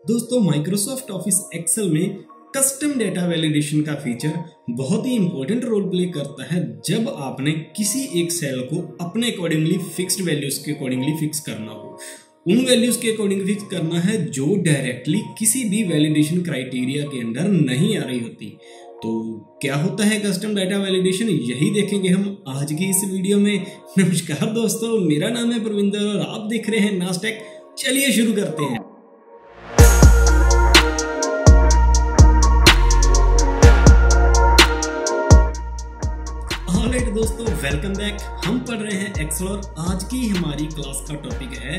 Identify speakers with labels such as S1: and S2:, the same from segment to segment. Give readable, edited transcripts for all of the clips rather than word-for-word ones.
S1: दोस्तों Microsoft office Excel में custom data validation का फीचर बहुत ही इंपॉर्टेंट रोल प्ले करता है जब आपने किसी एक सेल को अपने अकॉर्डिंगली फिक्स्ड वैल्यूज के अकॉर्डिंगली फिक्स करना हो। उन वैल्यूज के अकॉर्डिंग फिक्स करना है जो डायरेक्टली किसी भी वैलिडेशन क्राइटेरिया के अंदर नहीं आ रही होती। तो क्या होता है कस्टम डेटा वैलिडेशन, यही देखेंगे हम आज की इस वीडियो में। नमस्कार दोस्तों, मेरा नाम है प्रविंदर और आप देख रहे हैं नास्टेक। चलिए शुरू करते हैं। ऑलराइट दोस्तों, वेलकम बैक। हम पढ़ रहे हैं एक्सेल और आज की हमारी क्लास का टॉपिक है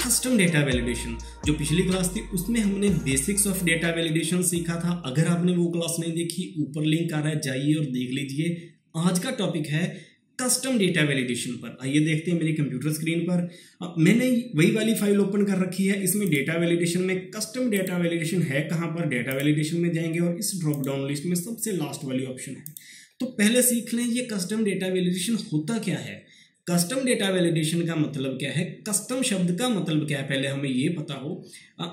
S1: कस्टम डेटा वैलिडेशन। जो पिछली क्लास थी उसमें हमने बेसिक्स ऑफ डेटा वैलिडेशन सीखा था। अगर आपने वो क्लास नहीं देखी, ऊपर लिंक आ रहा है, जाइए और देख लीजिए। आज का टॉपिक है कस्टम डेटा वैलिडेशन पर। आइए देखते हैं मेरी कंप्यूटर स्क्रीन पर। मैंने वही वाली फाइल ओपन कर रखी है। इसमें डेटा वैलिडेशन में कस्टम डेटा वैलिडेशन है कहाँ पर, डेटा वैलिडेशन में जाएंगे और इस ड्रॉप डाउन लिस्ट में सबसे लास्ट वाली ऑप्शन है। तो पहले सीख लें ये कस्टम डेटा वैलिडेशन होता क्या है। कस्टम डेटा वैलिडेशन का मतलब क्या है, कस्टम शब्द का मतलब क्या है, पहले हमें ये पता हो।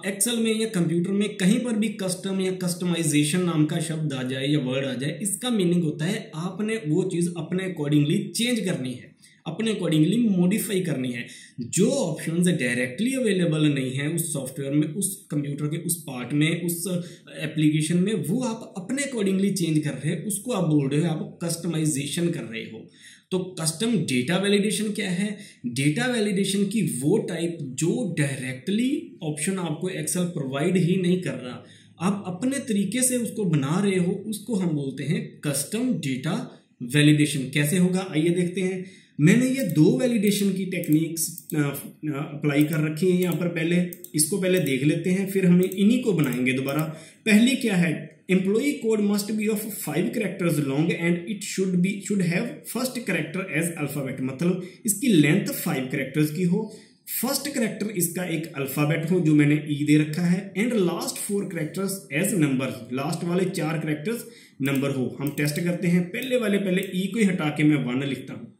S1: एक्सेल में या कंप्यूटर में कहीं पर भी कस्टम या कस्टमाइजेशन नाम का शब्द आ जाए या वर्ड आ जाए, इसका मीनिंग होता है आपने वो चीज़ अपने अकॉर्डिंगली चेंज करनी है, अपने अकॉर्डिंगली मॉडिफाई करनी है। जो ऑप्शंस डायरेक्टली अवेलेबल नहीं है उस सॉफ्टवेयर में, उस कंप्यूटर के उस पार्ट में, उस एप्लीकेशन में, वो आप अपने अकॉर्डिंगली चेंज कर रहे हैं, उसको आप बोल रहे हो आप कस्टमाइजेशन कर रहे हो। तो कस्टम डेटा वैलिडेशन क्या है? डेटा वैलिडेशन की वो टाइप जो डायरेक्टली ऑप्शन आपको एक्सेल प्रोवाइड ही नहीं कर रहा, आप अपने तरीके से उसको बना रहे हो, उसको हम बोलते हैं कस्टम डेटा वैलिडेशन। कैसे होगा आइए देखते हैं। मैंने ये दो वैलिडेशन की टेक्निक्स अप्लाई कर रखी हैं यहाँ पर। इसको पहले देख लेते हैं, फिर हम इन्हीं को बनाएंगे दोबारा। पहली क्या है, employee code must be of 5 characters long and it should have first character as alphabet. मतलब इसकी लेंथ 5 कैरेक्टर्स की हो, फर्स्ट कैरेक्टर इसका एक अल्फाबेट हो जो मैंने ई दे रखा है, and last 4 characters as number. Last वाले 4 कैरेक्टर्स नंबर हो। हम टेस्ट करते हैं। पहले ई को ही हटा के मैं 1 लिखता हूँ।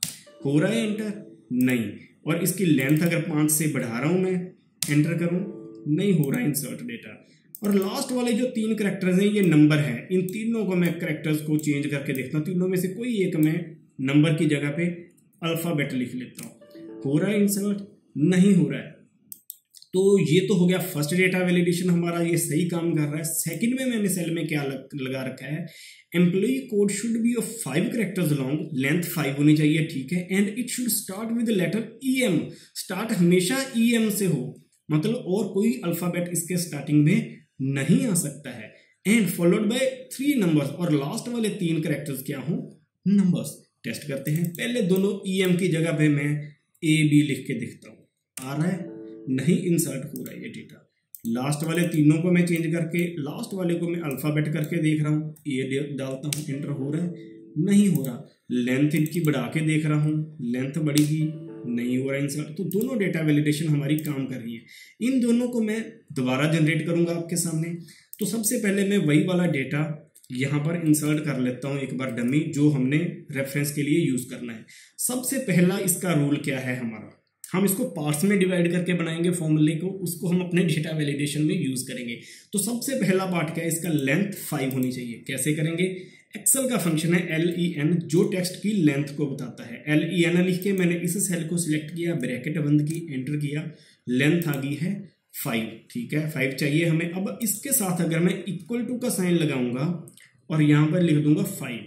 S1: हो रहा है एंटर? नहीं। और इसकी लेंथ अगर 5 से बढ़ा रहा हूं मैं, एंटर करूं, नहीं हो रहा इंसर्ट डेटा। और लास्ट वाले जो 3 कैरेक्टर्स हैं ये नंबर है। इन तीनों को मैं कैरेक्टर्स को चेंज करके देखता हूं। तीनों में से कोई एक मैं नंबर की जगह पे अल्फाबेट लिख लेता हूं। हो रहा है इंसर्ट? नहीं हो रहा है। तो ये तो हो गया फर्स्ट डेटा वैलिडेशन हमारा, ये सही काम कर रहा है। सेकंड में मैंने सेल में क्या लगा रखा है, employee code should be of 5 characters long, length 5 होनी चाहिए, ठीक है, and it should start with letter EM। Start हमेशा EM से हो, मतलब और कोई अल्फाबेट इसके स्टार्टिंग में नहीं आ सकता है। एंड फॉलोड बाय 3 नंबर्स, और लास्ट वाले 3 कैरेक्टर्स क्या हो, नंबर्स। टेस्ट करते हैं। पहले दोनों EM की जगह पे मैं AB लिख के देखता हूँ। आ रहा है? नहीं इंसर्ट हो रहा है ये डेटा। लास्ट वाले तीनों को मैं चेंज करके लास्ट वाले को मैं अल्फाबेट करके देख रहा हूँ, ये डालता हूँ, एंटर हो रहा है? नहीं हो रहा। लेंथ इनकी बढ़ा के देख रहा हूँ, लेंथ बढ़ेगी, नहीं हो रहा इंसर्ट। तो दोनों डेटा वैलिडेशन हमारी काम कर रही है। इन दोनों को मैं दोबारा जनरेट करूंगा आपके सामने। तो सबसे पहले मैं वही वाला डेटा यहाँ पर इंसर्ट कर लेता हूँ एक बार डमी, जो हमने रेफरेंस के लिए यूज करना है। सबसे पहला इसका रूल क्या है हमारा, हम इसको पार्ट्स में डिवाइड करके बनाएंगे फॉर्मूले को, उसको हम अपने डेटा वैलिडेशन में यूज करेंगे। तो सबसे पहला पार्ट क्या है, इसका लेंथ 5 होनी चाहिए। कैसे करेंगे, एक्सेल का फंक्शन है LEN जो टेक्स्ट की लेंथ को बताता है। LEN लिख के मैंने इस सेल को सिलेक्ट किया, ब्रैकेट बंद की, एंटर किया, लेंथ आ गई है 5, ठीक है, 5 चाहिए हमें। अब इसके साथ अगर मैं इक्वल टू का साइन लगाऊंगा और यहाँ पर लिख दूंगा 5,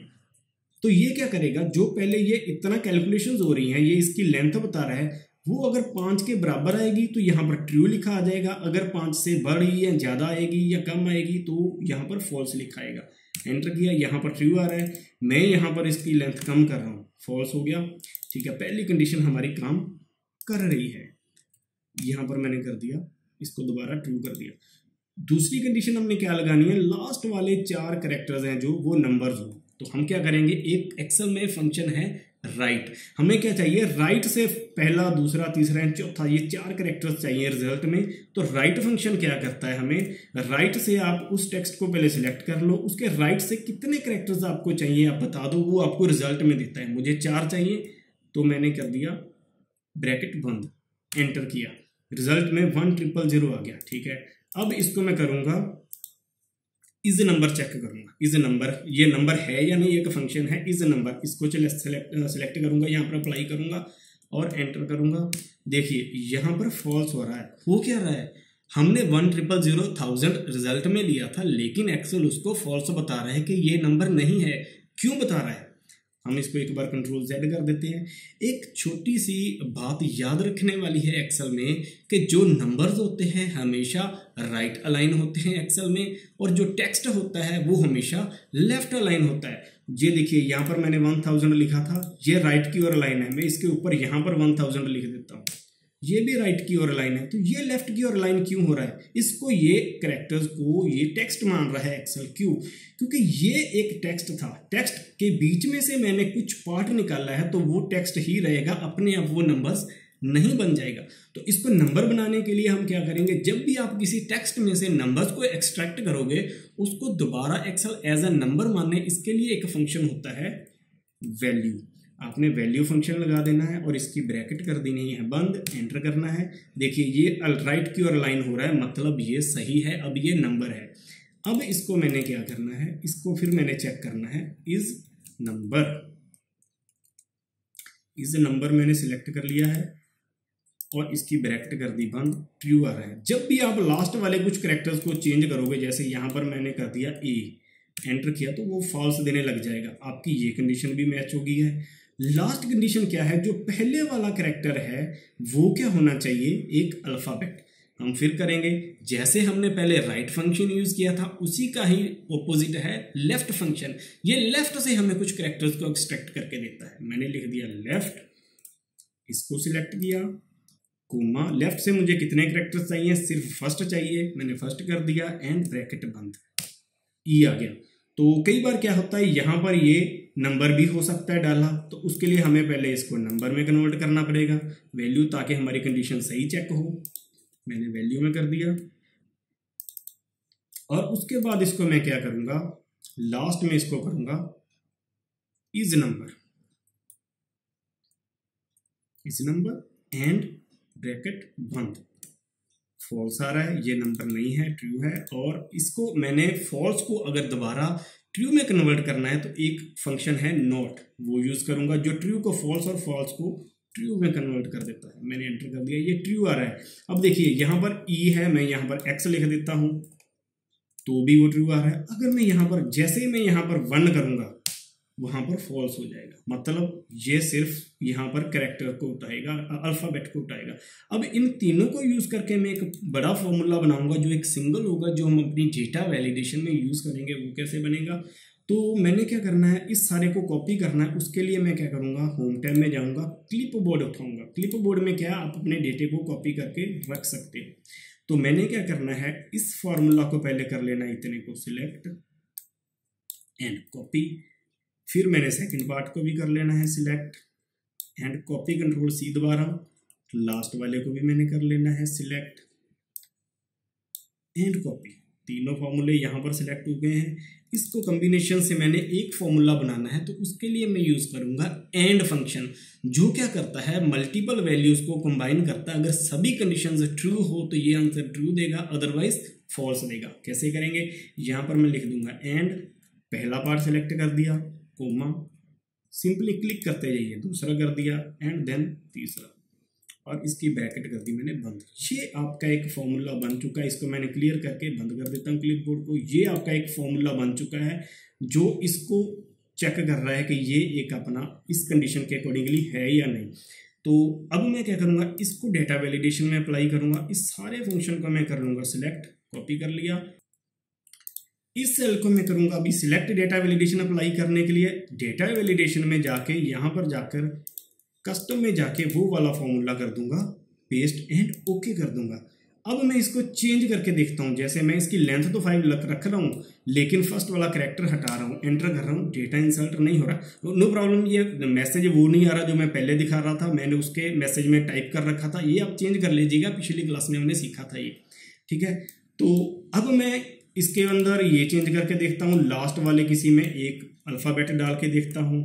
S1: तो ये क्या करेगा, जो पहले ये इतना कैलकुलेशन हो रही है, ये इसकी लेंथ बता रहा है, वो अगर 5 के बराबर आएगी तो यहाँ पर ट्रू लिखा आ जाएगा। अगर 5 से बड़ी या ज्यादा आएगी या कम आएगी तो यहाँ पर फॉल्स लिखा आएगा। एंटर किया, यहाँ पर ट्रू आ रहा है, मैं यहाँ पर इसकी लेंथ कम कर रहा हूँ, फॉल्स हो गया, ठीक है। पहली कंडीशन हमारी काम कर रही है, यहाँ पर मैंने कर दिया, इसको दोबारा ट्रू कर दिया। दूसरी कंडीशन हमने क्या लगानी है, लास्ट वाले 4 कैरेक्टर्स हैं जो वो नंबर्स हो। तो हम क्या करेंगे, एक एक्सेल में फंक्शन है राइट, हमें क्या चाहिए, राइट से पहला, दूसरा, तीसरा, चौथा, ये 4 कैरेक्टर्स चाहिए रिजल्ट में। तो राइट फंक्शन क्या करता है, हमें राइट से आप उस टेक्स्ट को पहले सिलेक्ट कर लो, उसके राइट से कितने कैरेक्टर्स आपको चाहिए आप बता दो, वो आपको रिजल्ट में देता है। मुझे 4 चाहिए तो मैंने कर दिया ब्रैकेट बंद, एंटर किया, रिजल्ट में 1000 आ गया, ठीक है। अब इसको मैं करूंगा इज नंबर चेक करूंगा, इज नंबर ये नंबर है या नहीं, एक फंक्शन है इज नंबर, इसको चले सेलेक्ट करूंगा, यहाँ पर अप्लाई करूंगा और एंटर करूंगा। देखिए यहाँ पर फॉल्स हो रहा है। हो क्या रहा है, हमने 1,000,000 रिजल्ट में लिया था, लेकिन एक्सेल उसको फॉल्स बता रहा है कि ये नंबर नहीं है। क्यों बता रहा है, हम इसको एक बार कंट्रोल Z कर देते हैं। एक छोटी सी बात याद रखने वाली है एक्सेल में कि जो नंबर्स होते हैं हमेशा राइट अलाइन होते हैं एक्सेल में, और जो टेक्स्ट होता है वो हमेशा लेफ्ट अलाइन होता है। ये देखिए यहाँ पर मैंने 1000 लिखा था, ये राइट की ओर अलाइन है, मैं इसके ऊपर यहाँ पर 1000 लिख देता हूँ, ये भी राइट की ओर अलाइन है, तो ये लेफ्ट की ओर अलाइन क्यों हो रहा है, इसको ये कैरेक्टर्स को ये टेक्स्ट मान रहा है एक्सेल। क्यों, क्योंकि ये एक टेक्स्ट था, टेक्स्ट के बीच में से मैंने कुछ पार्ट निकाला है, तो वो टेक्स्ट ही रहेगा, अपने आप वो नंबर्स नहीं बन जाएगा। तो इसको नंबर बनाने के लिए हम क्या करेंगे, जब भी आप किसी टेक्स्ट में से नंबर्स को एक्सट्रैक्ट करोगे उसको दोबारा एक्सेल एज अ नंबर मानने, इसके लिए एक फंक्शन होता है वैल्यू। आपने वैल्यू फंक्शन लगा देना है और इसकी ब्रैकेट कर देनी है बंद, एंटर करना है। देखिए ये राइट की ओर अलाइन हो रहा है, मतलब ये सही है, अब ये नंबर है। अब इसको मैंने क्या करना है, इसको फिर मैंने चेक करना है इज नंबर, इज नंबर मैंने सिलेक्ट कर लिया है और इसकी ब्रैकेट कर दी बंद, ट्रू आ रहा है। जब भी आप लास्ट वाले कुछ कैरेक्टर्स को चेंज करोगे, जैसे यहाँ पर मैंने कर दिया ए, एंटर किया तो वो फॉल्स देने लग जाएगा, आपकी ये कंडीशन भी मैच होगी है। लास्ट कंडीशन क्या है, जो पहले वाला कैरेक्टर है वो क्या होना चाहिए, एक अल्फाबेट। हम फिर करेंगे, जैसे हमने पहले राइट फंक्शन यूज किया था उसी का ही ऑपोजिट है लेफ्ट फंक्शन। ये लेफ्ट से हमें कुछ कैरेक्टर्स को एक्सट्रैक्ट करके देता है। मैंने लिख दिया लेफ्ट, इसको सिलेक्ट किया, कोमा, लेफ्ट से मुझे कितने कैरेक्टर्स चाहिए, सिर्फ फर्स्ट चाहिए, मैंने फर्स्ट कर दिया एंड ब्रैकेट बंद, ई आ गया। तो कई बार क्या होता है, यहाँ पर ये नंबर भी हो सकता है डाला, तो उसके लिए हमें पहले इसको नंबर में कन्वर्ट करना पड़ेगा, वैल्यू, ताकि हमारी कंडीशन सही चेक हो। मैंने वैल्यू में कर दिया और उसके बाद इसको मैं क्या करूंगा, लास्ट में इसको करूंगा is number, is number and bracket बंद। फॉल्स आ रहा है, ये नंबर नहीं है, ट्रू है। और इसको मैंने फॉल्स को अगर दोबारा ट्रू में कन्वर्ट करना है तो एक फंक्शन है नॉट, वो यूज करूंगा, जो ट्रू को फॉल्स और फॉल्स को ट्रू में कन्वर्ट कर देता है। मैंने एंटर कर दिया, ये ट्रू आ रहा है। अब देखिए यहाँ पर ई है, मैं यहाँ पर एक्स लिख देता हूँ तो भी वो ट्रू आ रहा है। अगर मैं यहाँ पर, जैसे ही मैं यहाँ पर 1 करूंगा वहां पर फॉल्स हो जाएगा, मतलब ये सिर्फ यहाँ पर कैरेक्टर को उठाएगा, अल्फाबेट को उठाएगा। अब इन तीनों को यूज करके मैं एक बड़ा फॉर्मूला बनाऊंगा जो एक सिंगल होगा, जो हम अपनी डेटा वैलिडेशन में यूज करेंगे। वो कैसे बनेगा, तो मैंने क्या करना है, इस सारे को कॉपी करना है। उसके लिए मैं क्या करूंगा, होम टैब में जाऊंगा, क्लिप बोर्ड उठाऊंगा। क्लिप बोर्ड में क्या, आप अपने डेटे को कॉपी करके रख सकते हैं। तो मैंने क्या करना है, इस फॉर्मूला को पहले कर लेना, इतने को सिलेक्ट एंड कॉपी, फिर मैंने सेकंड पार्ट को भी कर लेना है select and copy, control C दोबारा, लास्ट वाले को भी मैंने कर लेना है सिलेक्ट एंड कॉपी। तीनों फॉर्मूले यहाँ पर सिलेक्ट हो गए हैं। इसको कॉम्बिनेशन से मैंने एक फॉर्मूला बनाना है, तो उसके लिए मैं यूज करूंगा एंड फंक्शन, जो क्या करता है, मल्टीपल वैल्यूज को कंबाइन करता है। अगर सभी कंडीशंस ट्रू हो तो ये आंसर ट्रू देगा, अदरवाइज फॉल्स देगा। कैसे करेंगे, यहाँ पर मैं लिख दूंगा एंड, पहला पार्ट सिलेक्ट कर दिया, कोमा, सिंपली क्लिक करते जाइए, दूसरा कर दिया एंड देन तीसरा, और इसकी ब्रैकेट कर दी मैंने बंद। ये आपका एक फॉर्मूला बन चुका है। इसको मैंने क्लियर करके बंद कर देता हूँ क्लिपबोर्ड को। ये आपका एक फॉर्मूला बन चुका है जो इसको चेक कर रहा है कि ये एक अपना इस कंडीशन के अकॉर्डिंगली है या नहीं। तो अब मैं क्या करूँगा, इसको डेटा वैलिडेशन में अप्लाई करूँगा। इस सारे फंक्शन को मैं कर लूँगा सिलेक्ट, कॉपी कर लिया, इस सेल को मैं करूँगा अभी सिलेक्ट डेटा वैलिडेशन अप्लाई करने के लिए। डेटा वैलिडेशन में जाके यहाँ पर जाकर कस्टम में जाके वो वाला फॉर्मूला कर दूंगा पेस्ट एंड ओके कर दूंगा। अब मैं इसको चेंज करके देखता हूँ। जैसे मैं इसकी लेंथ तो 5 रख रहा हूँ, लेकिन फर्स्ट वाला कैरेक्टर हटा रहा हूँ, एंटर कर रहा हूँ, डेटा इंसर्ट नहीं हो रहा। नो प्रॉब्लम, ये मैसेज वो नहीं आ रहा जो मैं पहले दिखा रहा था, मैंने उसके मैसेज में टाइप कर रखा था। ये आप चेंज कर लीजिएगा, पिछली क्लास में हमने सीखा था ये, ठीक है। तो अब मैं इसके अंदर ये चेंज करके देखता हूँ, लास्ट वाले किसी में एक अल्फाबेट डाल के देखता हूँ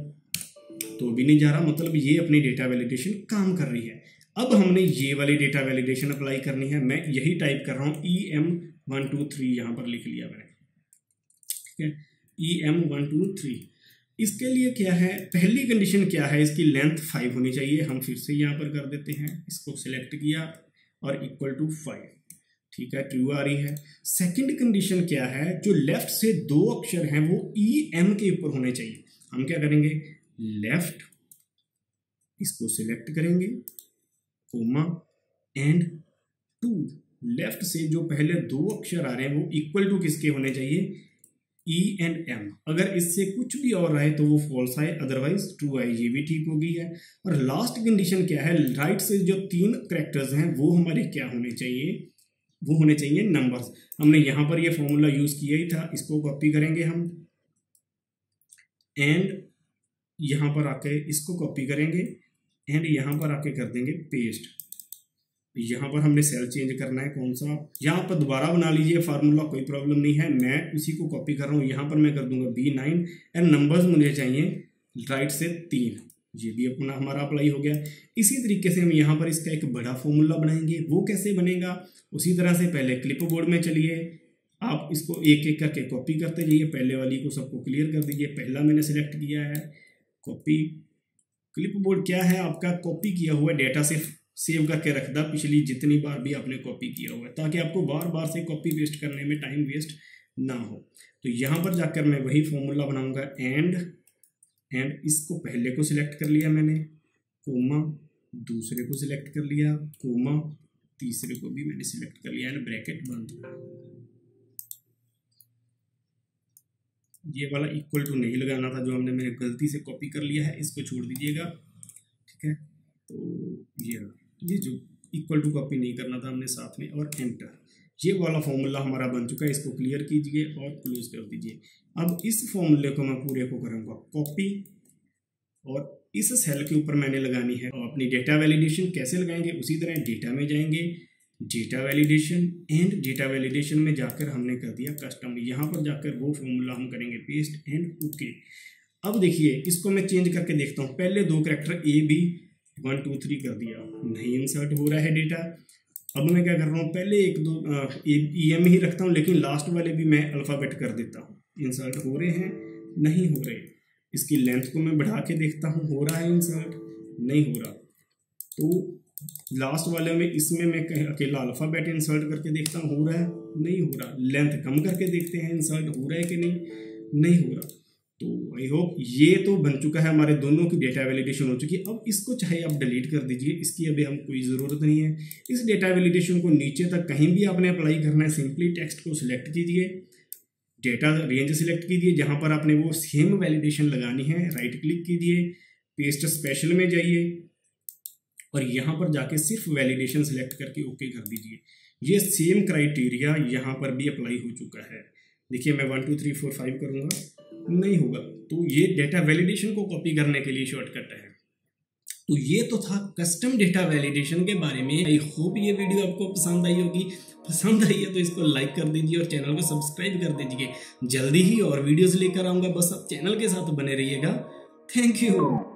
S1: तो भी नहीं जा रहा, मतलब ये अपनी डेटा वैलिडेशन काम कर रही है। अब हमने ये वाली डेटा वैलिडेशन अप्लाई करनी है। मैं यही टाइप कर रहा हूँ EM 1 2 3 यहाँ पर लिख लिया मैंने, ठीक है, EM 1 2 3। इसके लिए क्या है, पहली कंडीशन क्या है, इसकी लेंथ 5 होनी चाहिए। हम फिर से यहाँ पर कर देते हैं, इसको सिलेक्ट किया और इक्वल टू 5, ठीक है, ट्रू आ रही है। सेकंड कंडीशन क्या है, जो लेफ्ट से 2 अक्षर हैं वो EM के ऊपर होने चाहिए। हम क्या करेंगे, लेफ्ट, इसको सिलेक्ट करेंगे, कोमा एंड 2, लेफ्ट से जो पहले 2 अक्षर आ रहे हैं वो इक्वल टू किसके होने चाहिए, E एंड M। अगर इससे कुछ भी और आए तो वो फॉल्स आए, अदरवाइज ट्रू आए, ये भी ठीक हो गई है। और लास्ट कंडीशन क्या है, राइट से जो 3 कैरेक्टर्स हैं वो हमारे क्या होने चाहिए, वो होने चाहिए नंबर्स। हमने यहाँ पर ये फॉर्मूला यूज किया ही था, इसको कॉपी करेंगे हम एंड यहाँ पर आके इसको कॉपी करेंगे एंड यहाँ पर आके कर देंगे पेस्ट। यहाँ पर हमने सेल चेंज करना है, कौन सा, यहाँ पर दोबारा बना लीजिए फार्मूला, कोई प्रॉब्लम नहीं है, मैं उसी को कॉपी कर रहा हूँ। यहाँ पर मैं कर दूंगा B9 एंड नंबर्स मुझे चाहिए राइट से 3, ये भी अपना हमारा अप्लाई हो गया। इसी तरीके से हम यहाँ पर इसका एक बड़ा फॉर्मूला बनाएंगे, वो कैसे बनेगा, उसी तरह से पहले क्लिप बोर्ड में चलिए, आप इसको एक एक करके कॉपी करते जाइए, पहले वाली को सबको क्लियर कर दीजिए। पहला मैंने सिलेक्ट किया है, कॉपी, क्लिप बोर्ड क्या है आपका, कॉपी किया हुआ डेटा से सेव करके रखता पिछली जितनी बार भी आपने कॉपी किया हुआ है, ताकि आपको बार बार से कॉपी पेस्ट करने में टाइम वेस्ट ना हो। तो यहाँ पर जाकर मैं वही फॉर्मूला बनाऊंगा, एंड इसको पहले को सिलेक्ट कर लिया मैंने, कोमा, दूसरे को सिलेक्ट कर लिया, कोमा, तीसरे को भी मैंने सिलेक्ट कर लिया एंड ब्रैकेट बंद। ये वाला इक्वल टू नहीं लगाना था, जो हमने मैंने गलती से कॉपी कर लिया है, इसको छोड़ दीजिएगा, ठीक है। तो ये जो इक्वल टू कॉपी नहीं करना था हमने साथ में, और एंटर। ये वाला फॉर्मूला हमारा बन चुका है, इसको क्लियर कीजिए और क्लोज कर दीजिए। अब इस फॉर्मूले को मैं पूरे को करूँगा कॉपी, और इस सेल के ऊपर मैंने लगानी है और अपनी डेटा वैलिडेशन। कैसे लगाएंगे, उसी तरह डेटा में जाएंगे, data validation, and data validation में जाकर हमने कर दिया कस्टम। यहाँ पर जाकर वो फॉर्मूला हम करेंगे पेस्ट एंड ओके। अब देखिए, इसको मैं चेंज करके देखता हूँ। पहले 2 कैरेक्टर AB 1 2 3 कर दिया, नहीं इंसर्ट हो रहा है डेटा। अब मैं क्या कर रहा हूँ, पहले 1 2 EM ही रखता हूँ, लेकिन लास्ट वाले भी मैं अल्फ़ाबेट कर देता हूँ। इंसर्ट हो रहे हैं, नहीं हो रहे। इसकी लेंथ को मैं बढ़ा के देखता हूँ, हो रहा है इंसर्ट, नहीं हो रहा। तो लास्ट वाले में इसमें मैं अकेला अल्फ़ाबेट इंसर्ट करके देखता हूँ, हो रहा है, नहीं हो रहा। लेंथ कम करके देखते हैं, इंसर्ट हो रहा है कि नहीं हो रहा। तो आई होप ये तो बन चुका है, हमारे दोनों की डेटा वैलिडेशन हो चुकी है। अब इसको चाहे आप डिलीट कर दीजिए, इसकी अभी हम कोई ज़रूरत नहीं है। इस डेटा वैलिडेशन को नीचे तक कहीं भी आपने अप्लाई करना है, सिंपली टेक्स्ट को सिलेक्ट कीजिए, डेटा रेंज सिलेक्ट कीजिए, जहाँ पर आपने वो सेम वैलिडेशन लगानी है, राइट क्लिक कीजिए, पेस्ट स्पेशल में जाइए और यहाँ पर जाके सिर्फ वैलिडेशन सिलेक्ट करके ओके कर दीजिए। ये सेम क्राइटेरिया यहाँ पर भी अप्लाई हो चुका है। देखिए, मैं 1 2 3 4 5 करूँगा, नहीं होगा। तो ये डेटा वैलिडेशन को कॉपी करने के लिए शॉर्टकट है। तो ये तो था कस्टम डेटा वैलिडेशन के बारे में। आई होप ये वीडियो आपको पसंद आई होगी। पसंद आई है तो इसको लाइक कर दीजिए और चैनल को सब्सक्राइब कर दीजिए। जल्दी ही और वीडियोस लेकर आऊँगा, बस आप चैनल के साथ बने रहिएगा। Thank you.